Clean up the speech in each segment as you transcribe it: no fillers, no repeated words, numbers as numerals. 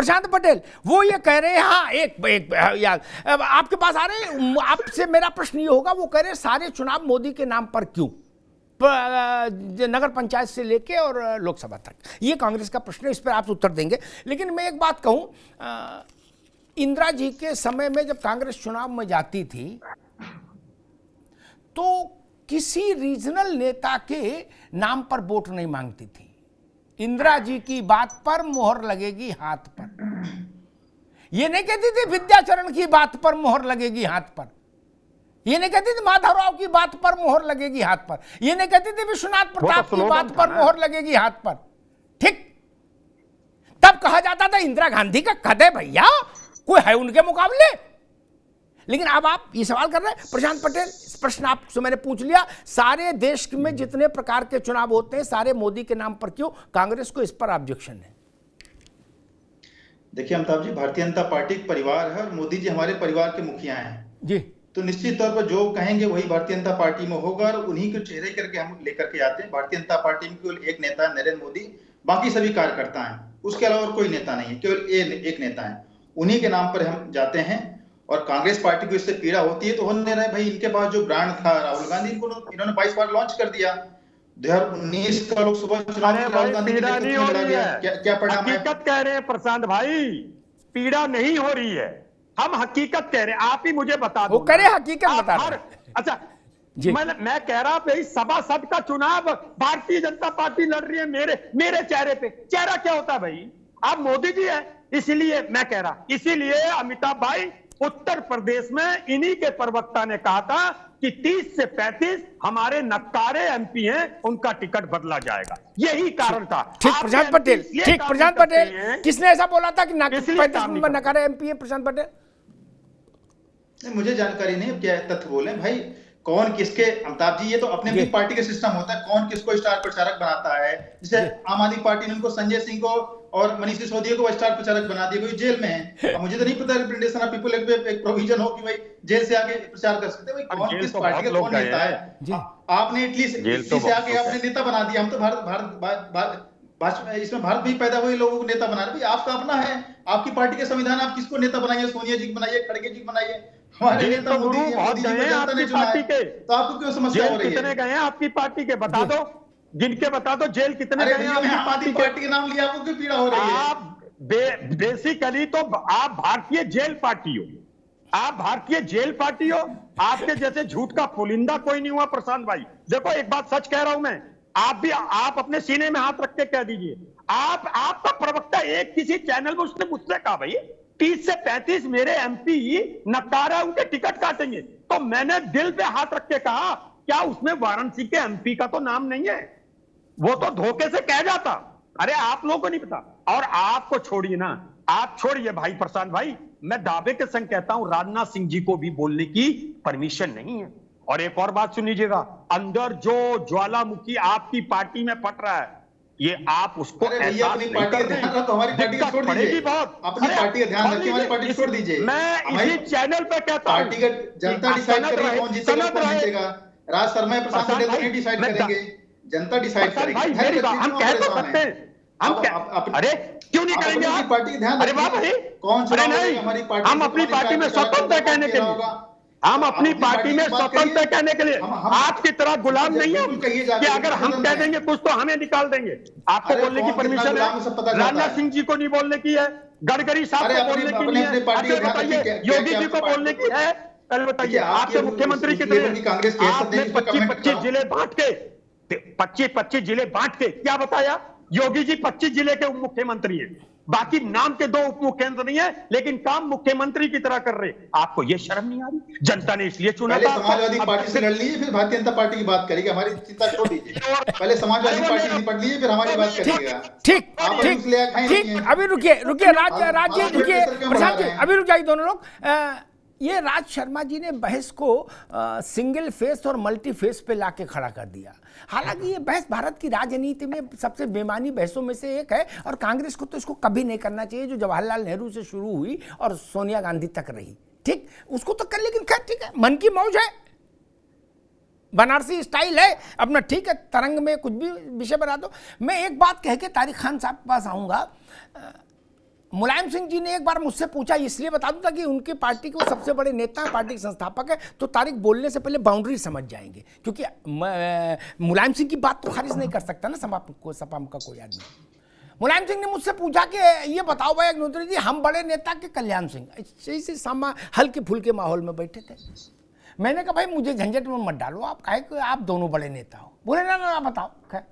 प्रशांत पटेल वो ये कह रहे हैं, हाँ एक यार आपके पास आ रहे हैं, आपसे मेरा प्रश्न ये होगा, वो कह रहे हैं सारे चुनाव मोदी के नाम पर क्यों, नगर पंचायत से लेके और लोकसभा तक, ये कांग्रेस का प्रश्न है, इस पर आप उत्तर देंगे। लेकिन मैं एक बात कहूं, इंदिरा जी के समय में जब कांग्रेस चुनाव में जाती थी तो किसी रीजनल नेता के नाम पर वोट नहीं मांगती थी। इंदिरा जी की बात पर मोहर लगेगी हाथ पर, ये नहीं कहती थी विद्याचरण की बात पर मोहर लगेगी हाथ पर, ये नहीं कहती थी माधवराव की बात पर मोहर लगेगी हाथ पर, ये नहीं कहती थी विश्वनाथ प्रताप की बात पर मोहर लगेगी हाथ पर। ठीक, तब कहा जाता था इंदिरा गांधी का कद है भैया, कोई है उनके मुकाबले। लेकिन अब आप ये सवाल कर रहे हैं प्रशांत पटेल, प्रश्न आपसे मैंने पूछ लिया, सारे देश में जितने प्रकार के चुनाव होते हैं सारे मोदी के नाम पर क्यों, कांग्रेस को इस पर ऑब्जेक्शन है। देखिए अमिताभ जी, भारतीय जनता पार्टी एक परिवार है और मोदी जी हमारे परिवार के मुखिया हैं जी, तो निश्चित तौर पर जो कहेंगे वही भारतीय जनता पार्टी में होगा और उन्हीं के चेहरे करके हम लेकर के आते हैं। भारतीय जनता पार्टी में केवल एक नेता है नरेंद्र मोदी, बाकी सभी कार्यकर्ता हैं, उसके अलावा और कोई नेता नहीं है, केवल एक नेता है, उन्हीं के नाम पर हम जाते हैं। और कांग्रेस पार्टी को इससे पीड़ा होती है तो होने रहे भाई, इनके पास जो ब्रांड था राहुल गांधी, इन्होंने 22 बार लॉन्च कर दिया। 2019 का लोकसभा चुनाव में राहुल गांधी पीड़ा नहीं हो रही है, क्या परिणाम है? हकीकत कह रहे हैं प्रशांत भाई, पीड़ा नहीं हो रही है, हम हकीकत कह रहे हैं, आप ही मुझे बता दो। वो करे हकीकत बता रहे। अच्छा मैं कह रहा भाई, सभासद का चुनाव भारतीय जनता पार्टी लड़ रही है, मेरे चेहरे पे चेहरा क्या होता है भाई, आप मोदी जी है, इसीलिए मैं कह रहा, इसीलिए अमिताभ भाई उत्तर प्रदेश में इन्हीं के प्रवक्ता ने कहा था कि 30 से 35 हमारे नक्कारे एमपी हैं, उनका टिकट बदला जाएगा, यही कारण था। ठीक प्रशांत पटेल, ठीक प्रशांत पटेल, किसने ऐसा बोला था कि 35 नकारे एमपी है प्रशांत पटेल? नहीं, मुझे जानकारी नहीं क्या तथ्य बोले भाई, कौन किसके, अमिताभ जी ये तो अपने अपनी पार्टी का सिस्टम होता है, कौन किसको स्टार प्रचारक बनाता है। जैसे आम आदमी पार्टी ने उनको संजय सिंह को और मनीष सिसोदिया को स्टार प्रचारक बना दिया, कोई जेल में है। मुझे तो नहीं पता रिप्रेजेंटेशन ऑफ पीपल एक प्रोविजन हो कि भाई जेल से आके प्रचार कर सकते हैं। कौन किस पार्टी का कौन नेता है? आपने इटली से आके आपने नेता बना दिया, हम तो इसमें भारत भी पैदा हुए लोगों को नेता बना रहे। आपका अपना है, आपकी पार्टी के संविधान, आप किसको नेता बनाइए, सोनिया जी को बनाइए, खड़गे जी को बनाइए, हमारे नेता मोदी जी को जनता ने चुना है, तो आपको क्यों समस्या हो रही है? कितने गए हैं आपकी पार्टी के, बता दो, गिनके बता दो, जेल कितने गए हैं आपकी पार्टी के नाम लिया, आपको क्यों पीड़ा हो रही है? आप बेसिकली तो आप भारतीय जेल पार्टी हो, आप भारतीय जेल पार्टी हो, आपके जैसे झूठ का पुलिंदा कोई नहीं हुआ प्रशांत भाई। देखो एक बात सच कह रहा हूं मैं, आप अपने सीने में हाथ रख के कह दीजिए, आपका प्रवक्ता एक किसी चैनल में उसने मुझसे कहा भाई 30 से 35 मेरे एमपी नकारा उनके टिकट काटेंगे, तो मैंने दिल पे हाथ रख के कहा क्या उसमें वाराणसी के एमपी का तो नाम नहीं है? वो तो धोखे से कह जाता। अरे आप लोगों को नहीं पता, और आपको छोड़िए ना, आप छोड़िए भाई प्रशांत भाई, मैं दावे के संग कहता हूं राजनाथ सिंह जी को भी बोलने की परमिशन नहीं है। और एक और बात सुन लीजिएगा, अंदर जो ज्वालामुखी आपकी पार्टी में फट रहा है, ये आप उसको अपनी पार्टी का ध्यान रखो, हमारी पार्टी को छोड़ दीजिए, अपनी पार्टी का ध्यान रखिए, हमारी पार्टी को छोड़ दीजिए। मैं इसी चैनल पे कहता हूं, पार्टी का जनता डिसाइड करेगी कौन जीतेगा कौन जीतेगा। राज शर्मा या प्रशांत पटेल नहीं डिसाइड करेंगे, जनता डिसाइड करेगी। हम कह तो सकते हैं, अरे क्यों नहीं करेंगे आप? पार्टी का ध्यान अरे बाबा भाई, कौन अरे नहीं, हम अपनी पार्टी में स्वतंत्र कहने के लिए, हम अपनी पार्टी में स्वतंत्र कहने के लिए आपकी तरह गुलाम नहीं है कि अगर हम कह देंगे कुछ तो हमें निकाल देंगे। आपको बोलने की परमिशन है, राजनाथ सिंह जी को नहीं बोलने की है, गडकरी साहब को बोलने की नहीं है, अच्छा बताइए योगी जी को बोलने की है? कल बताइए आपके मुख्यमंत्री कितने, आपने 25-25 जिले बांट के 25-25 जिले बांट के क्या बताया? योगी जी 25 जिले के उप मुख्यमंत्री हैं, बाकी नाम के 2 उप मुख्यमंत्री हैं, लेकिन काम मुख्यमंत्री की तरह कर रहे। आपको ये शर्म नहीं आ रही? जनता ने इसलिए चुना था। समाजवादी पार्टी से लड़ लीजिए, फिर भारतीय जनता पार्टी की बात करेंगे, हमारी चिंता छोड़ दीजिए। पहले समाजवादी पार्टी से निपट लीजिए, फिर हमारी बात करिएगा। ठीक ठीक, अभी रुकिए राज्य रुकिए प्रशांत जी, अभी रुक जाइए दोनों लोग। ये राज शर्मा जी ने बहस को सिंगल फेस और मल्टी फेस पे लाके खड़ा कर दिया। हालांकि ये बहस भारत की राजनीति में सबसे बेमानी बहसों में से एक है, और कांग्रेस को तो इसको कभी नहीं करना चाहिए, जो जवाहरलाल नेहरू से शुरू हुई और सोनिया गांधी तक रही। ठीक, उसको तो कर, लेकिन खैर ठीक है, मन की मौज है, बनारसी स्टाइल है अपना, ठीक है, तरंग में कुछ भी विषय बना दो। मैं एक बात कह के तारिक खान साहब के पास आऊँगा। मुलायम सिंह जी ने एक बार मुझसे पूछा, इसलिए बता दूं ताकि उनकी पार्टी के वो सबसे बड़े नेता हैं, पार्टी के संस्थापक है, तो तारिक बोलने से पहले बाउंड्री समझ जाएंगे, क्योंकि मुलायम सिंह की बात तो खारिज नहीं कर सकता ना सपा का कोई आदमी। मुलायम सिंह ने मुझसे पूछा कि ये बताओ भाई अग्निहोत्री जी, हम बड़े नेता के कल्याण सिंह इसी हल्के फुल्के माहौल में बैठे थे। मैंने कहा भाई मुझे झंझट में मत डालो, आप कहे कि आप दोनों बड़े नेता हो। बोले ना ना बताओ, खैर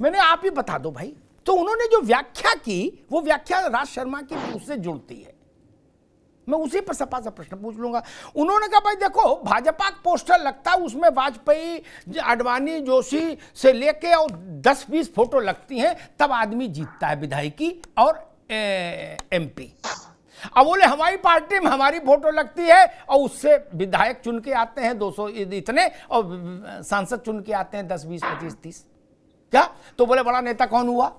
मैंने आप ही बता दो भाई। तो उन्होंने जो व्याख्या की वो व्याख्या राज शर्मा की उससे जुड़ती है, मैं उसी पर सपा से प्रश्न पूछ लूंगा। उन्होंने कहा भाई देखो, भाजपा का पोस्टर लगता है, उसमें वाजपेयी, आडवाणी, जोशी से लेके और 10-20 फोटो लगती हैं, तब आदमी जीतता है विधायकी और एमपी। अब बोले हमारी पार्टी में हमारी फोटो लगती है और उससे विधायक चुन के आते हैं 200 इतने, और सांसद चुन के आते हैं 10, 20, 25, 30। क्या? तो बोले बड़ा नेता कौन हुआ?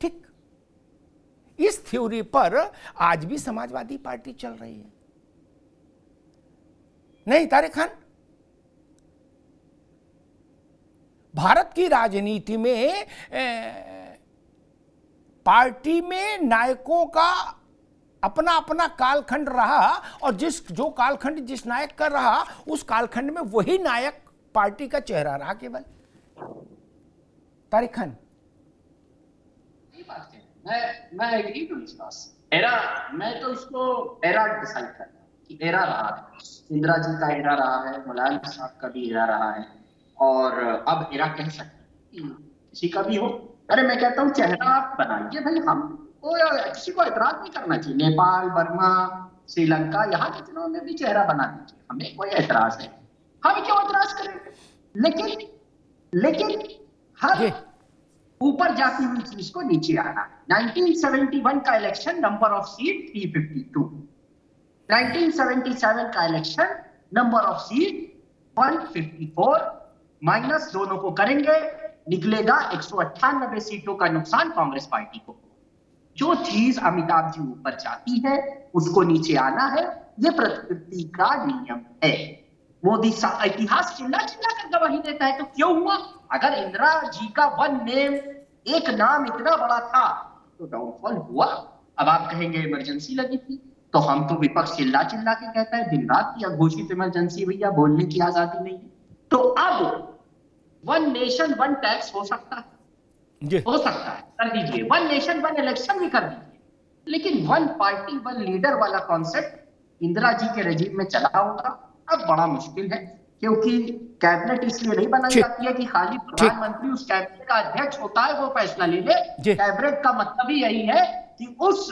ठीक, इस थ्योरी पर आज भी समाजवादी पार्टी चल रही है, नहीं तारिक खान? भारत की राजनीति में पार्टी में नायकों का अपना अपना कालखंड रहा, और जो कालखंड जिस नायक का रहा, उस कालखंड में वही नायक पार्टी का चेहरा रहा केवल। तारिक खान, मैं एग्री टू इस बात से। एरा, मैं तो इसको एरा डिसाइड करता हूँ कि एरा रहा है, इंदिरा जी का एरा रहा है, मुलायम साहब का भी एरा रहा है, और अब एरा कह सकते हैं किसी का भी हो। अरे मैं कहता हूँ चेहरा आप बनाइए भाई, हम किसी को एतराज नहीं करना चाहिए। नेपाल, बर्मा, श्रीलंका, यहाँ के चुनाव में भी चेहरा बना दीजिए, हमें कोई एतराज नहीं, हम क्यों एतराज करें। लेकिन हर ऊपर जाती हुई चीज को नीचे आना। 1971 का इलेक्शन नंबर ऑफ सीट 352, 1977 का election number of seat 154, minus दोनों को करेंगे, निकलेगा 198 सीटों का नुकसान कांग्रेस पार्टी को। जो चीज अमिताभ जी ऊपर जाती है उसको नीचे आना है, ये प्रकृति का नियम है। मोदी इतिहास चिल्ला चिल्ला कर गवाही देता है, तो क्यों हुआ? अगर इंदिरा जी का वन नेम, एक नाम इतना बड़ा था तो डाउनफॉल हुआ। अब आप कहेंगे इमरजेंसी लगी थी, तो हम तो विपक्ष चिल्ला चिल्ला के कहता है दिन रात की अघोषित इमरजेंसी, भैया बोलने की आजादी नहीं है। तो अब वन नेशन वन टैक्स हो सकता है, हो सकता है, कर दीजिए। वन नेशन वन इलेक्शन भी कर दीजिए, लेकिन वन पार्टी वन लीडर वाला कॉन्सेप्ट इंदिरा जी के रेजिम में चला होगा। अब बड़ा मुश्किल है, क्योंकि कैबिनेट इसलिए नहीं बनाई जाती है कि खाली प्रधानमंत्री उस कैबिनेट का अध्यक्ष होता है, वो फैसला ले ले। कैबिनेट का मतलब ही यही है कि उस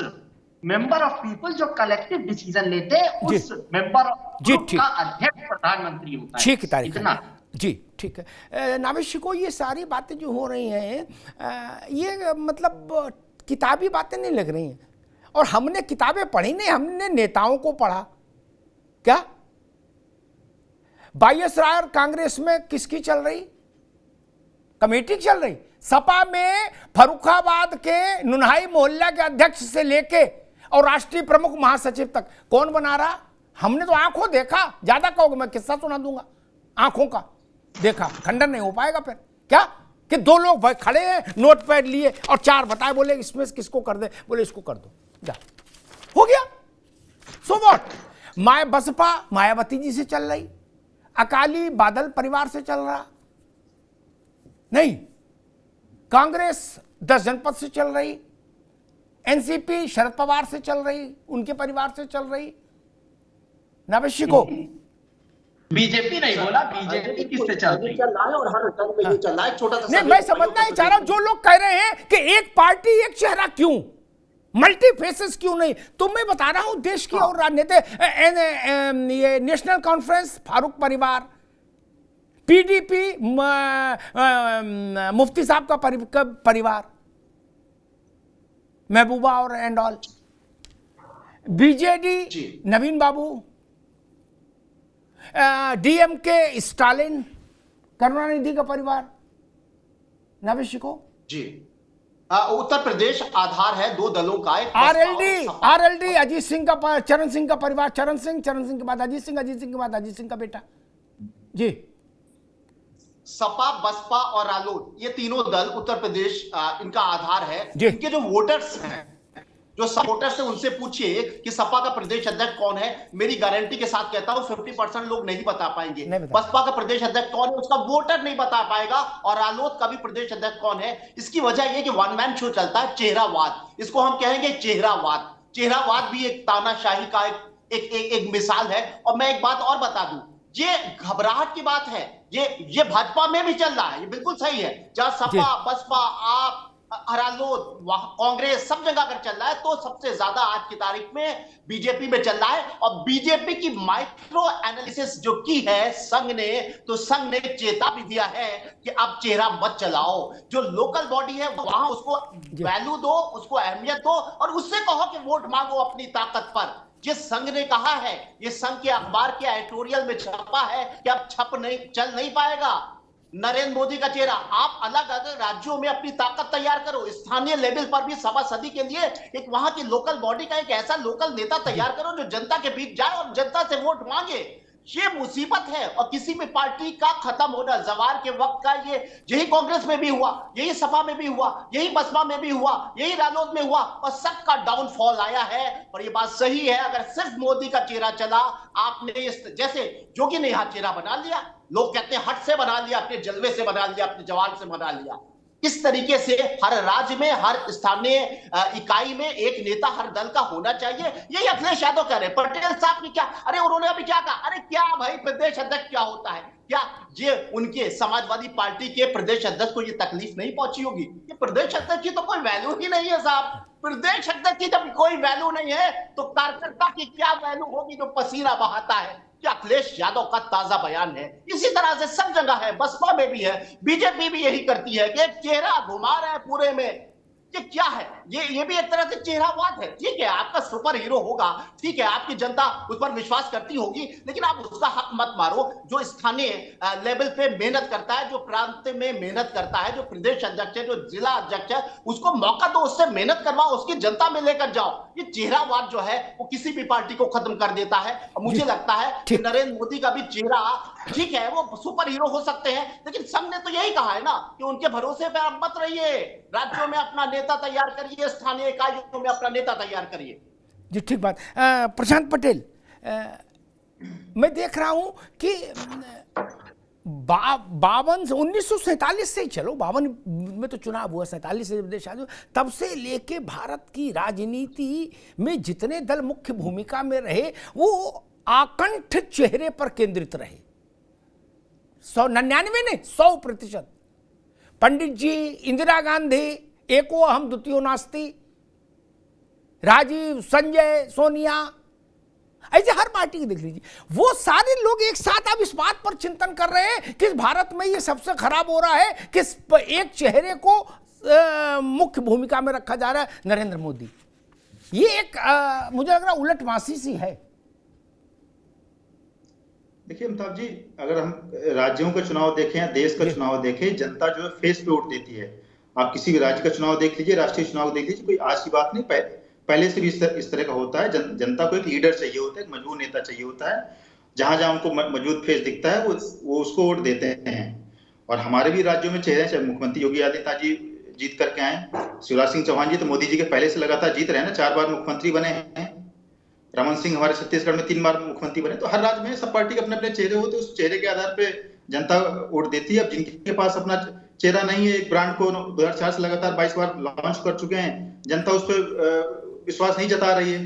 मेंबर ऑफ पीपल जो कलेक्टिव डिसीजन लेते हैं, उस मेंबर ऑफ का अध्यक्ष प्रधानमंत्री होता है। ठीक है, इतना जी ठीक है। नाविश को ये सारी बातें जो हो रही हैं, ये मतलब किताबी बातें नहीं लग रही हैं, और हमने किताबें पढ़ी नहीं, हमने नेताओं को पढ़ा। क्या वाईएस राय और कांग्रेस में किसकी चल रही? कमेटी चल रही। सपा में फर्रुखाबाद के नुनहाई मोहल्ला के अध्यक्ष से लेके और राष्ट्रीय प्रमुख महासचिव तक कौन बना रहा? हमने तो आंखों देखा। ज्यादा कहोगे मैं किस्सा सुना दूंगा, आंखों का देखा, खंडन नहीं हो पाएगा। फिर क्या कि दो लोग भाई खड़े हैं, नोटपैड लिए और चार बताए, बोले इसमें किसको कर दे, बोले इसको कर दो, जा हो गया। So what? बसपा मायावती जी से चल रही, अकाली बादल परिवार से चल रहा नहीं, कांग्रेस 10 जनपद से चल रही, एनसीपी शरद पवार से चल रही, उनके परिवार से चल रही। नवश्य को बीजेपी नहीं बोला, बीजेपी किससे चल रही है और हर टर्म में ये चल रहा है। छोटा सा नहीं, मैं समझना ही चाह रहा हूं, जो लोग कह रहे हैं कि एक पार्टी एक चेहरा क्यों, मल्टी फेसेस क्यों नहीं, तो मैं बता रहा हूं देश की और राजनीति, ये नेशनल कॉन्फ्रेंस फारूक परिवार, पीडीपी मुफ्ती साहब का परिवार, महबूबा और and all, BJD Naveen Babu, DMK Stalin, Karunanidhi का परिवार। नविश को जी उत्तर प्रदेश आधार है दो दलों का, आरएलडी अजीत सिंह का, चरण सिंह का परिवार, चरण सिंह के बाद अजीत सिंह, अजीत सिंह के बाद अजीत सिंह का बेटा। जी सपा, बसपा और रालोद, ये तीनों दल उत्तर प्रदेश इनका आधार है। जी। इनके जो वोटर्स हैं, जो सपोर्टर्स हैं, उनसे पूछिए कि सपा का प्रदेश अध्यक्ष कौन है। मेरी गारंटी के साथ कहता हूं 50% लोग नहीं बता पाएंगे। नहीं बता। बसपा का प्रदेश अध्यक्ष कौन है, उसका वोटर नहीं बता पाएगा। और रालोद का भी प्रदेश अध्यक्ष कौन है। इसकी वजह यह कि वन मैन शो चलता है, चेहरावाद। इसको हम कहेंगे चेहरावाद। चेहरावाद भी एक तानाशाही का एक मिसाल है। और मैं एक बात और बता दूं, ये घबराहट की बात है, ये भाजपा में भी चल रहा है, ये बिल्कुल सही है। जहां सपा, बसपा, आप, रालोद, कांग्रेस सब जगह अगर चल रहा है, तो सबसे ज्यादा आज की तारीख में बीजेपी में चल रहा है। और बीजेपी की माइक्रो एनालिसिस जो की है संघ ने, तो संघ ने चेता भी दिया है कि अब चेहरा मत चलाओ। जो लोकल बॉडी है वहां उसको वैल्यू दो, उसको अहमियत दो, और उससे कहो कि वोट मांगो अपनी ताकत पर। ये संघ ने कहा है, ये संघ के अखबार के एडिटोरियल में छपा है कि अब चल नहीं पाएगा नरेंद्र मोदी का चेहरा। आप अलग अलग राज्यों में अपनी ताकत तैयार करो, स्थानीय लेवल पर भी सभासदी के लिए एक वहां की लोकल बॉडी का एक ऐसा लोकल नेता तैयार करो जो जनता के बीच जाए और जनता से वोट मांगे। ये मुसीबत है। और किसी भी पार्टी का खत्म होना जवार के वक्त का, यही कांग्रेस में भी हुआ, यही सपा में भी हुआ, यही बसपा में भी हुआ, यही रालोद में हुआ, और सबका डाउनफॉल आया है। और ये बात सही है, अगर सिर्फ मोदी का चेहरा चला, आपने जैसे जोगी ने यहां चेहरा बना लिया, लोग कहते हैं हट से बना लिया, अपने जलवे से बना लिया, अपने जवान से बना लिया। इस तरीके से हर राज्य में, हर स्थानीय इकाई में एक नेता हर दल का होना चाहिए। यही अखिलेश यादव कह रहे हैं। पटेल साहब की क्या, अरे उन्होंने अभी क्या कहा, अरे क्या भाई प्रदेश अध्यक्ष क्या होता है, क्या ये उनके समाजवादी पार्टी के प्रदेश अध्यक्ष को ये तकलीफ नहीं पहुंची होगी। ये प्रदेश अध्यक्ष की तो कोई वैल्यू ही नहीं है साहब। प्रदेश अध्यक्ष की जब कोई वैल्यू नहीं है, तो कार्यकर्ता की क्या वैल्यू होगी जो पसीना बहाता है। अखिलेश यादव का ताजा बयान है। इसी तरह से सब जगह है, बसपा में भी है, बीजेपी भी यही करती है कि एक चेहरा घुमा रहा है पूरे में। ये क्या है, ये भी एक तरह से चेहरावाद है। ठीक है, आपका सुपर हीरो होगा, ठीक है, आपकी जनता उस पर विश्वास करती होगी, लेकिन आप उसका हक मत मारो। जो स्थानीय लेवल पे मेहनत करता है, जो प्रांत में मेहनत करता है, जो प्रदेश अध्यक्ष है, जो जिला अध्यक्ष है, उसको मौका दो, उससे मेहनत करवाओ, उसकी जनता में लेकर जाओ। ये चेहरावाद जो है वो किसी भी पार्टी को खत्म कर देता है। और मुझे लगता है कि नरेंद्र मोदी का भी चेहरा, ठीक है, वो सुपर हीरो हो सकते हैं, लेकिन संघ ने तो यही कहा है ना कि उनके भरोसे पे आप मत रहिए, राज्यों में अपना नेता तैयार करिए, स्थानीय इकाइयों में अपना नेता तैयार करिए। जी ठीक बात। प्रशांत पटेल, मैं देख रहा हूं कि 1947 से ही, चलो 52 में तो चुनाव हुआ, 47 से देश आजाद, तब से लेके भारत की राजनीति में जितने दल मुख्य भूमिका में रहे, वो आकंठ चेहरे पर केंद्रित रहे। 99 नहीं, 100%। पंडित जी, इंदिरा गांधी, एको अहम द्वितीयो नास्ति, राजीव, संजय, सोनिया, ऐसे हर पार्टी की देख लीजिए, वो सारे लोग एक साथ अब इस बात पर चिंतन कर रहे हैं कि भारत में ये सबसे खराब हो रहा है कि एक चेहरे को मुख्य भूमिका में रखा जा रहा है, नरेंद्र मोदी। ये एक मुझे लग रहा उलटवासी सी है। देखिए अमिताभ जी, अगर हम राज्यों का चुनाव देखें, देश का चुनाव देखें, जनता जो है फेस पे वोट देती है। आप किसी भी राज्य का चुनाव देख लीजिए, राष्ट्रीय चुनाव देख लीजिए, कोई आज की बात नहीं, पहले से भी इस तरह का होता है। जनता को एक लीडर चाहिए होता है, एक मजबूत नेता चाहिए होता है। जहां जहां उनको मजबूत फेस दिखता है, वो उसको वोट देते हैं। और हमारे भी राज्यों में चेहरे, चाहे मुख्यमंत्री योगी आदित्यनाथ जी जीत करके आए, शिवराज सिंह चौहान जी तो मोदी जी के पहले से लगातार जीत रहे हैं ना, 4 बार मुख्यमंत्री बने हैं। रमन सिंह हमारे छत्तीसगढ़ में 3 बार मुख्यमंत्री बने। तो हर राज्य में सब पार्टी के अपने अपने चेहरे होते हैं, उस चेहरे के आधार पे जनता वोट देती है। अब जिनके पास अपना चेहरा नहीं है, एक ब्रांड को 2004 से लगातार 22 बार लॉन्च कर चुके हैं, जनता उस पर विश्वास नहीं जता रही है।